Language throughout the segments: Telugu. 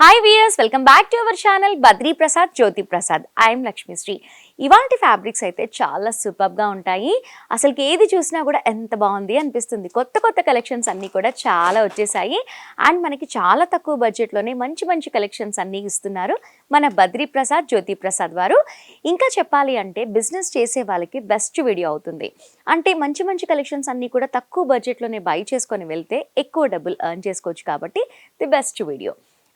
Hi viewers, welcome back to our channel Badri Prasad Jyothi Prasad. I'm Lakshmisri. ఇవాంటి ఫ్యాబ్రిక్స్ అయితే చాలా సూపర్గా ఉంటాయి. అసలుకి ఏది చూసినా కూడా ఎంత బాగుంది అనిపిస్తుంది. కొత్త కొత్త కలెక్షన్స్ అన్నీ కూడా చాలా వచ్చేసాయి. అండ్ మనకి చాలా తక్కువ బడ్జెట్లోనే మంచి మంచి కలెక్షన్స్ అన్నీ ఇస్తున్నారు మన బద్రీ ప్రసాద్ జ్యోతి ప్రసాద్ వారు. ఇంకా చెప్పాలి అంటే బిజినెస్ చేసే వాళ్ళకి బెస్ట్ వీడియో అవుతుంది. అంటే మంచి మంచి కలెక్షన్స్ అన్నీ కూడా తక్కువ బడ్జెట్లోనే బై చేసుకొని వెళ్తే ఎక్కువ డబ్బులు ఎర్న్ చేసుకోవచ్చు కాబట్టి ది బెస్ట్ వీడియో.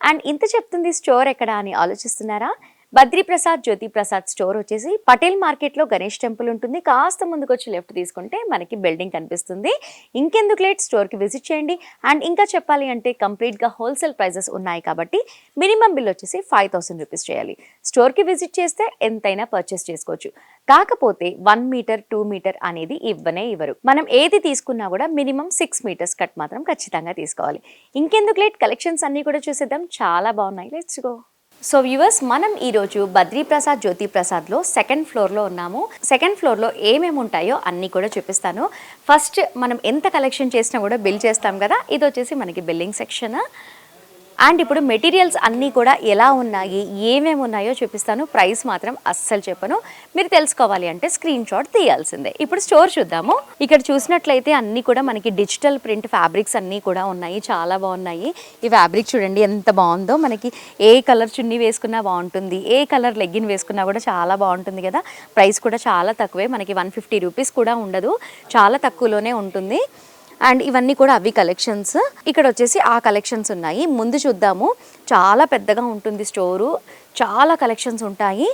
అండ్ ఇంత చెప్తుంది స్టోర్ ఎక్కడ అని ఆలోచిస్తున్నారా? బద్రీ ప్రసాద్ జ్యోతి ప్రసాద్ స్టోర్ వచ్చేసి పటేల్ మార్కెట్లో గణేష్ టెంపుల్ ఉంటుంది. కాస్త ముందుకు వచ్చి లెఫ్ట్ తీసుకుంటే మనకి బిల్డింగ్ కనిపిస్తుంది. ఇంకెందుకు లేట్, స్టోర్కి విజిట్ చేయండి. అండ్ ఇంకా చెప్పాలి అంటే కంప్లీట్గా హోల్సేల్ ప్రైజెస్ ఉన్నాయి కాబట్టి మినిమం బిల్ వచ్చేసి 5000 రూపీస్ చేయాలి. స్టోర్కి విజిట్ చేస్తే ఎంతైనా పర్చేస్ చేసుకోవచ్చు. కాకపోతే 1 మీటర్ 2 మీటర్ అనేది ఇవ్వరు. మనం ఏది తీసుకున్నా కూడా మినిమం 6 మీటర్స్ కట్ మాత్రం ఖచ్చితంగా తీసుకోవాలి. ఇంకెందుకు లేట్, కలెక్షన్స్ అన్నీ కూడా చూసేద్దాం. చాలా బాగున్నాయి, లెట్స్ గో. సో వ్యూవర్స్, మనం ఈరోజు బద్రీ ప్రసాద్ జ్యోతి ప్రసాద్లో సెకండ్ ఫ్లోర్లో ఉన్నాము. సెకండ్ ఫ్లోర్లో ఏమేమి ఉంటాయో అన్నీ కూడా చూపిస్తాను. ఫస్ట్ మనం ఎంత కలెక్షన్ చేసినా కూడా బిల్ చేస్తాం కదా, ఇది వచ్చేసి మనకి బిల్లింగ్ సెక్షన్. అండ్ ఇప్పుడు మెటీరియల్స్ అన్నీ కూడా ఎలా ఉన్నాయి, ఏమేమి ఉన్నాయో చూపిస్తాను. ప్రైస్ మాత్రం అస్సలు చెప్పను. మీరు తెలుసుకోవాలి అంటే స్క్రీన్ షాట్ తీయాల్సిందే. ఇప్పుడు స్టోర్ చూద్దాము. ఇక్కడ చూసినట్లయితే అన్నీ కూడా మనకి డిజిటల్ ప్రింట్ ఫ్యాబ్రిక్స్ అన్నీ కూడా ఉన్నాయి. చాలా బాగున్నాయి. ఈ ఫ్యాబ్రిక్ చూడండి ఎంత బాగుందో. మనకి ఏ కలర్ చున్నీ వేసుకున్నా బాగుంటుంది, ఏ కలర్ లెగ్గిన్ వేసుకున్నా కూడా చాలా బాగుంటుంది కదా. ప్రైస్ కూడా చాలా తక్కువే, మనకి 150 రూపీస్ కూడా ఉండదు, చాలా తక్కువలోనే ఉంటుంది. అండ్ ఇవన్నీ కూడా అవి కలెక్షన్స్. ఇక్కడ వచ్చేసి ఆ కలెక్షన్స్ ఉన్నాయి. ముందు చూద్దాము. చాలా పెద్దగా ఉంటుంది స్టోరు, చాలా కలెక్షన్స్ ఉంటాయి.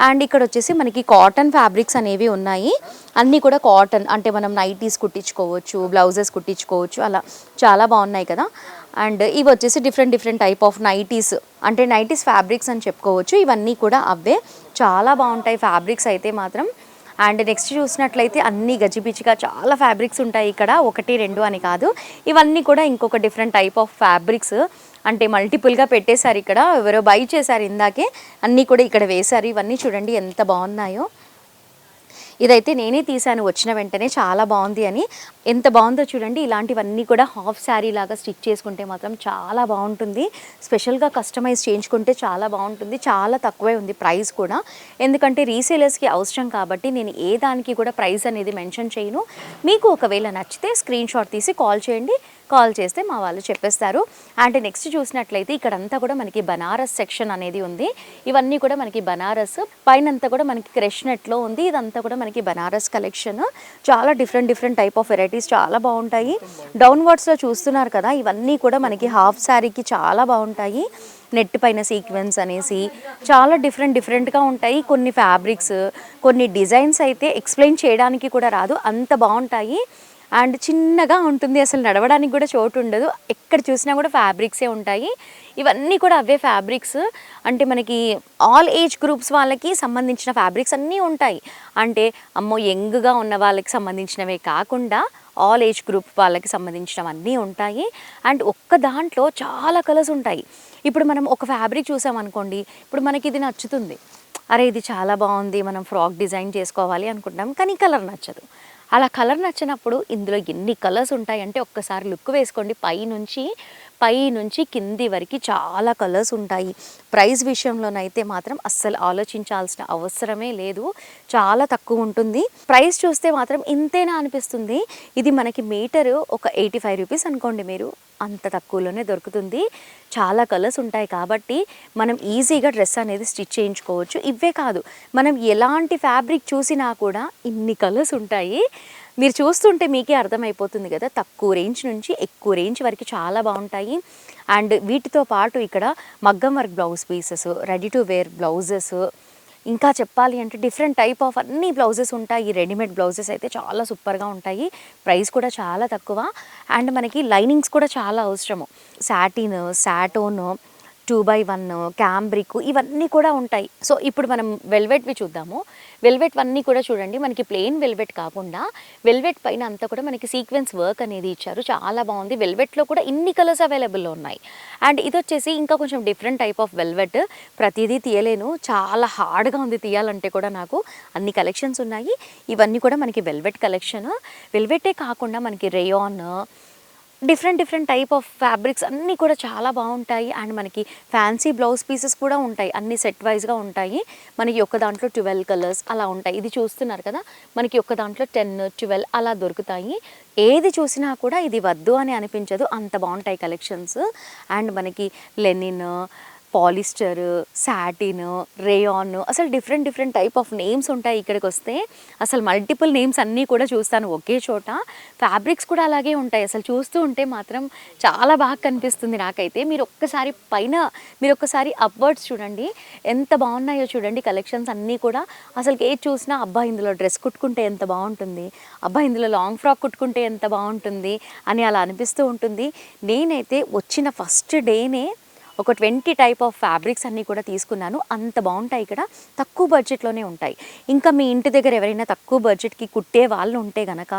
అండ్ ఇక్కడ వచ్చేసి మనకి కాటన్ ఫ్యాబ్రిక్స్ అనేవి ఉన్నాయి. అన్నీ కూడా కాటన్, అంటే మనం నైటీస్ కుట్టించుకోవచ్చు, బ్లౌజెస్ కుట్టించుకోవచ్చు, అలా చాలా బాగున్నాయి కదా. అండ్ ఇవి వచ్చేసి డిఫరెంట్ టైప్ ఆఫ్ నైటీస్, అంటే నైటీస్ ఫ్యాబ్రిక్స్ అని చెప్పుకోవచ్చు. ఇవన్నీ కూడా అవే, చాలా బాగుంటాయి ఫ్యాబ్రిక్స్ అయితే మాత్రం. అండ్ నెక్స్ట్ చూసినట్లయితే అన్ని గజిబిజిగా చాలా ఫ్యాబ్రిక్స్ ఉంటాయి ఇక్కడ, 1 2 అని కాదు. ఇవన్నీ కూడా ఇంకొక డిఫరెంట్ టైప్ ఆఫ్ ఫ్యాబ్రిక్స్, అంటే మల్టిపుల్గా పెట్టేశారు ఇక్కడ. ఎవరో బై చేశారు ఇందాకే, అన్నీ కూడా ఇక్కడ వేశారు. ఇవన్నీ చూడండి ఎంత బాగున్నాయో. ఇదైతే నేనే తీశాను వచ్చిన వెంటనే, చాలా బాగుంది అని. ఎంత బాగుందో చూడండి. ఇలాంటివన్నీ కూడా హాఫ్ శారీ లాగా స్టిచ్ చేసుకుంటే మాత్రం చాలా బాగుంటుంది. స్పెషల్గా కస్టమైజ్ చేయించుకుంటే చాలా బాగుంటుంది. చాలా తక్కువే ఉంది ప్రైస్ కూడా, ఎందుకంటే రీసేలర్స్కి అవసరం కాబట్టి నేను ఏ దానికి కూడా ప్రైస్ అనేది మెన్షన్ చేయను. మీకు ఒకవేళ నచ్చితే స్క్రీన్ షాట్ తీసి కాల్ చేయండి. కాల్ చేస్తే మా వాళ్ళు చెప్పేస్తారు. అండ్ నెక్స్ట్ చూసినట్లయితే ఇక్కడంతా కూడా మనకి బనారస్ సెక్షన్ అనేది ఉంది. ఇవన్నీ కూడా మనకి బనారస్, పైన అంతా కూడా మనకి క్రష్ నెట్లో ఉంది. ఇదంతా కూడా మనకి బనారస్ కలెక్షన్. చాలా డిఫరెంట్ టైప్ ఆఫ్ వెరైటీస్ చాలా బాగుంటాయి. డౌన్వర్డ్స్లో చూస్తున్నారు కదా, ఇవన్నీ కూడా మనకి హాఫ్ శారీకి చాలా బాగుంటాయి. నెట్ పైన సీక్వెన్స్ అనేసి చాలా డిఫరెంట్గా ఉంటాయి. కొన్ని ఫ్యాబ్రిక్స్, కొన్ని డిజైన్స్ అయితే ఎక్స్ప్లెయిన్ చేయడానికి కూడా రాదు, అంత బాగుంటాయి. అండ్ చిన్నగా ఉంటుంది, అసలు నడవడానికి కూడా చోటు ఉండదు. ఎక్కడ చూసినా కూడా ఫ్యాబ్రిక్సే ఉంటాయి. ఇవన్నీ కూడా అవే ఫ్యాబ్రిక్స్, అంటే మనకి ఆల్ ఏజ్ గ్రూప్స్ వాళ్ళకి సంబంధించిన ఫ్యాబ్రిక్స్ అన్నీ ఉంటాయి. అంటే అమ్మో యంగ్గా ఉన్న వాళ్ళకి సంబంధించినవే కాకుండా ఆల్ ఏజ్ గ్రూప్ వాళ్ళకి సంబంధించినవన్నీ ఉంటాయి. అండ్ ఒక్క దాంట్లో చాలా కలర్స్ ఉంటాయి. ఇప్పుడు మనం ఒక ఫ్యాబ్రిక్ చూసామనుకోండి, ఇప్పుడు మనకి ఇది నచ్చుతుంది, అరే ఇది చాలా బాగుంది, మనం ఫ్రాక్ డిజైన్ చేసుకోవాలి అనుకుంటాం, కానీ కలర్ నచ్చదు. అలా కలర్ నచ్చినప్పుడు ఇందులో ఎన్ని కలర్స్ ఉంటాయంటే ఒక్కసారి లుక్ వేసుకోండి. పై నుంచి కింది వరకు చాలా కలర్స్ ఉంటాయి. ప్రైస్ విషయంలోనైతే మాత్రం అస్సలు ఆలోచించాల్సిన అవసరమే లేదు, చాలా తక్కువ ఉంటుంది. ప్రైస్ చూస్తే మాత్రం ఇంతేనా అనిపిస్తుంది. ఇది మనకి మీటరు ఒక 85 రూపీస్ అనుకోండి, మీరు అంత తక్కువలోనే దొరుకుతుంది. చాలా కలర్స్ ఉంటాయి కాబట్టి మనం ఈజీగా డ్రెస్ అనేది స్టిచ్ చేయించుకోవచ్చు. ఇవే కాదు, మనం ఎలాంటి ఫ్యాబ్రిక్ చూసినా కూడా ఇన్ని కలర్స్ ఉంటాయి. మీరు చూస్తుంటే మీకే అర్థమైపోతుంది కదా. తక్కువ రేంజ్ నుంచి ఎక్కువ రేంజ్ వరకు చాలా బాగుంటాయి. అండ్ వీటితో పాటు ఇక్కడ మగ్గం work blouse pieces, ready to wear blouses, ఇంకా చెప్పాలి అంటే డిఫరెంట్ టైప్ ఆఫ్ అన్ని బ్లౌజెస్ ఉంటాయి. రెడీమేడ్ బ్లౌజెస్ అయితే చాలా సూపర్గా ఉంటాయి. ప్రైస్ కూడా చాలా తక్కువ. అండ్ మనకి లైనింగ్స్ కూడా చాలా అవసరము. సాటిన్, సాటోన్, 2x1, క్యాంబ్రిక్, ఇవన్నీ కూడా ఉంటాయి. సో ఇప్పుడు మనం వెల్వెట్వి చూద్దాము. వెల్వెట్ అన్నీ కూడా చూడండి, మనకి ప్లెయిన్ వెల్వెట్ కాకుండా వెల్వెట్ పైన అంతా కూడా మనకి సీక్వెన్స్ వర్క్ అనేది ఇచ్చారు. చాలా బాగుంది. వెల్వెట్లో కూడా ఇన్ని కలర్స్ అవైలబుల్లో ఉన్నాయి. అండ్ ఇది వచ్చేసి ఇంకా కొంచెం డిఫరెంట్ టైప్ ఆఫ్ వెల్వెట్. ప్రతిదీ తీయలేను, చాలా హార్డ్గా ఉంది తీయాలంటే కూడా నాకు. అన్ని కలెక్షన్స్ ఉన్నాయి. ఇవన్నీ కూడా మనకి వెల్వెట్ కలెక్షన్. వెల్వెటే కాకుండా మనకి rayon, different different type of fabrics అన్నీ కూడా చాలా బాగుంటాయి. అండ్ మనకి ఫ్యాన్సీ బ్లౌజ్ పీసెస్ కూడా ఉంటాయి, అన్ని సెట్ వైజ్గా ఉంటాయి. మనకి ఒక దాంట్లో 12 కలర్స్ అలా ఉంటాయి. ఇది చూస్తున్నారు కదా, మనకి ఒక దాంట్లో 10, 12 అలా దొరుకుతాయి. ఏది చూసినా కూడా ఇది వద్దు అని అనిపించదు, అంత బాగుంటాయి కలెక్షన్స్. అండ్ మనకి లెనిన్, పాలిస్టర్, సాటిన్, రేయాన్, అసలు different different type of names ఉంటాయి ఇక్కడికి వస్తే. అసలు మల్టిపుల్ నేమ్స్ అన్నీ కూడా చూస్తాను ఒకే చోట. ఫ్యాబ్రిక్స్ కూడా అలాగే ఉంటాయి. అసలు చూస్తూ ఉంటే మాత్రం చాలా బాగా కనిపిస్తుంది నాకైతే. మీరు ఒక్కసారి అప్వర్డ్స్ చూడండి, ఎంత బాగున్నాయో చూడండి కలెక్షన్స్ అన్నీ కూడా. అసలు ఏది చూసినా అబ్బా ఇందులో డ్రెస్ కుట్టుకుంటే ఎంత బాగుంటుంది, అబ్బా ఇందులో లాంగ్ ఫ్రాక్ కుట్టుకుంటే ఎంత బాగుంటుంది అని అలా అనిపిస్తూ ఉంటుంది. నేనైతే వచ్చిన ఫస్ట్ డేనే ఒక 20 టైప్ ఆఫ్ ఫ్యాబ్రిక్స్ అన్నీ కూడా తీసుకున్నాను. అంత బాగుంటాయి ఇక్కడ, తక్కువ బడ్జెట్లోనే ఉంటాయి. ఇంకా మీ ఇంటి దగ్గర ఎవరైనా తక్కువ బడ్జెట్కి కుట్టే వాళ్ళు ఉంటే గనక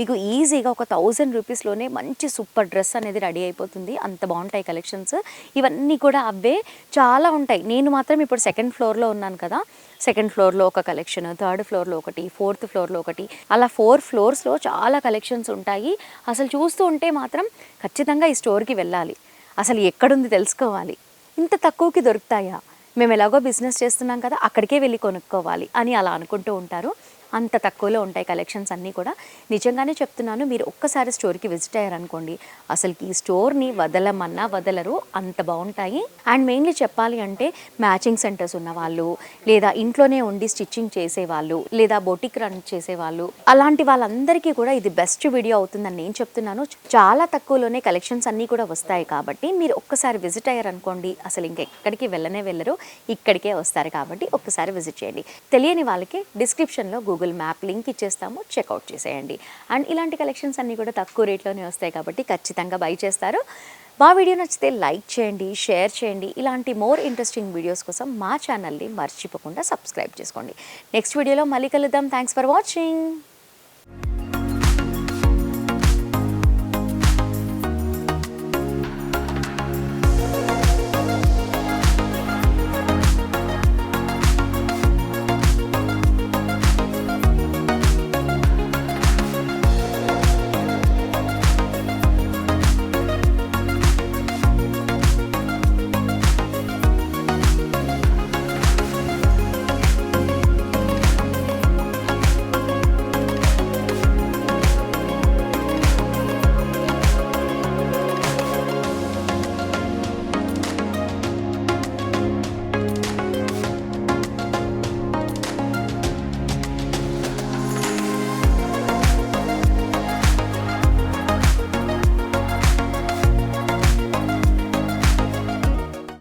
మీకు ఈజీగా ఒక 1000 రూపీస్లోనే మంచి సూపర్ డ్రెస్ అనేది రెడీ అయిపోతుంది. అంత బాగుంటాయి కలెక్షన్స్. ఇవన్నీ కూడా అవే చాలా ఉంటాయి. నేను మాత్రం ఇప్పుడు సెకండ్ ఫ్లోర్లో ఉన్నాను కదా, సెకండ్ ఫ్లోర్లో ఒక కలెక్షన్, థర్డ్ ఫ్లోర్లో ఒకటి, ఫోర్త్ ఫ్లోర్లో ఒకటి, అలా 4 ఫ్లోర్స్లో చాలా కలెక్షన్స్ ఉంటాయి. అసలు చూస్తూ ఉంటే మాత్రం ఖచ్చితంగా ఈ స్టోర్కి వెళ్ళాలి, అసలు ఎక్కడుంది తెలుసుకోవాలి. ఇంత తక్కువకి దొరుకుతాయా, మేము ఎలాగో బిజినెస్ చేస్తున్నాం కదా అక్కడికే వెళ్ళి కొనుక్కోవాలి అని అలా అనుకుంటూ ఉంటారు. అంత తక్కువలో ఉంటాయి కలెక్షన్స్ అన్నీ కూడా. నిజంగానే చెప్తున్నాను, మీరు ఒక్కసారి స్టోర్కి విజిట్ అయ్యారనుకోండి అసలుకి ఈ స్టోర్ని వదలమన్నా వదలరు, అంత బాగుంటాయి. అండ్ మెయిన్లీ చెప్పాలి అంటే మ్యాచింగ్ సెంటర్స్ ఉన్నవాళ్ళు, లేదా ఇంట్లోనే ఉండి స్టిచ్చింగ్ చేసేవాళ్ళు, లేదా బొటిక్ రన్ చేసేవాళ్ళు, అలాంటి వాళ్ళందరికీ కూడా ఇది బెస్ట్ వీడియో అవుతుందని నేను చెప్తున్నాను. చాలా తక్కువలోనే కలెక్షన్స్ అన్నీ కూడా వస్తాయి కాబట్టి మీరు ఒక్కసారి విజిట్ అయ్యారనుకోండి అసలు ఇంకెక్కడికి వెళ్ళరు, ఇక్కడికే వస్తారు. కాబట్టి ఒక్కసారి విజిట్ చేయండి. తెలియని వాళ్ళకి డిస్క్రిప్షన్లో గూగుల్ మ్యాప్ లింక్ ఇచ్చేస్తాము, చెక్అవుట్ చేసేయండి. అండ్ ఇలాంటి కలెక్షన్స్ అన్నీ కూడా తక్కువ రేట్లోనే వస్తాయి కాబట్టి ఖచ్చితంగా బై చేస్తారు. మా వీడియో నచ్చితే లైక్ చేయండి, షేర్ చేయండి. ఇలాంటి మోర్ ఇంట్రెస్టింగ్ వీడియోస్ కోసం మా ఛానల్ని మర్చిపోకుండా సబ్స్క్రైబ్ చేసుకోండి. నెక్స్ట్ వీడియోలో మళ్ళీ కలుద్దాం. Thanks for watching.